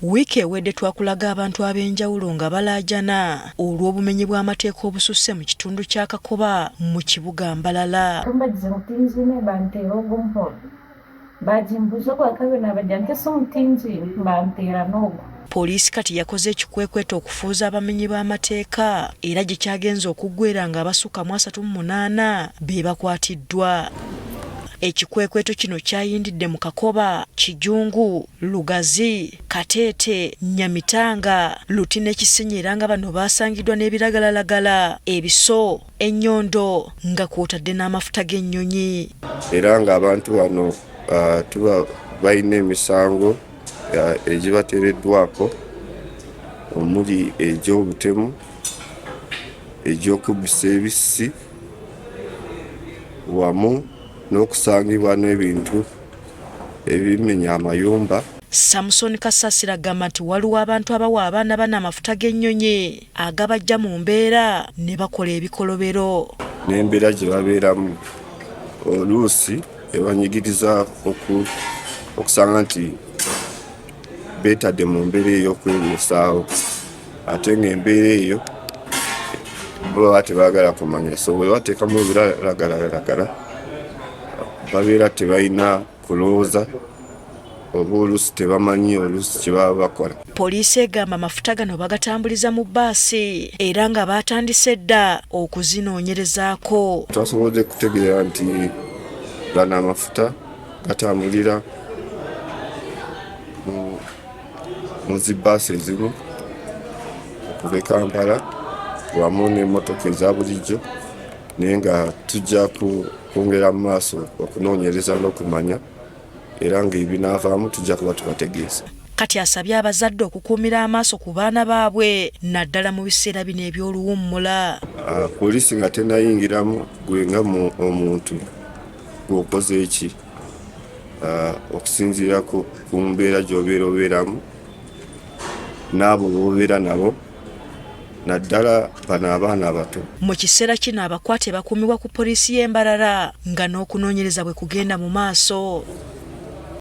Wiiki ewedde twakulaga abantu ab'enjawulo nga balaajana olw'obumenyi bw'amateeka obususse mu kitundu kya Kakoba mu kibuga Mbalala. Poliisi kati yakoze ekikwekweto okufuuza abamenyi b'amateeka era gye kyagenze okuggweera nga abasukka mu 38 be bakwatiddwa. Ekikwekweto kino kyayindidde mu Kakoba, Kijungu, Lugazi, Kateete, Nyamitanga, Luti ne Kisenyi era nga bano baasangiddwa n'ebiragalalagala, ebiso, ennyondo nga kw'otadde n'amafuta g'ennyonyi. Era ng'abantu bano tuba balina emisango egibateereddwako omuli egy'obutemu, egy'okubbisa ebissi wamu n'okusangibwa n'ebintu ebimenya amayumba. Samson Kasasira agamba nti waliwo abantu abawa abaana bano amafuta g'ennyonyi agabajja mu mbeera ne bakola ebikolobero. N'embeera gye babeeramu oluusi ebanyigiriza okusanga nti beetadde mu mbeera ey'okwebuusaawo ate ng'embeera eyo baba tebaagala kumanya, so bwe bateekamu ebiragalalagala babeera tebalina kulowooza oba oluusi tebamanyi oluusi kye baba bakola. Poliisi egamba amafuta gano bagatambuliza mu bbaasi era nga baatandise dda okuzinoonyerezaako. Twasobodde kutegeera nti gano amafuta gatambulira mu zi bbaasi ezimu okuva e Kampala wamu n'emmotoka eza bulijjo, naye nga tujja kwongera mu maaso okunoonyereza n'okumanya era ng'ebinaavaamu tujja kuba tubategeeza. Kati asabye abazadde okukuumira amaaso ku baana baabwe naddala mu biseera bino eby'oluwummula. Poliisi nga tennayingiramu gwe nga omuntu gw'okoze eki okusinziira ku mbeera gy'obeera obeeramu n'abo b'obeera nabo naddala bano abaana abato. Mu kiseera kino abakwate bakuumibwa ku poliisi y'e Mbarara nga n'okunoonyereza bwe kugenda mu maaso.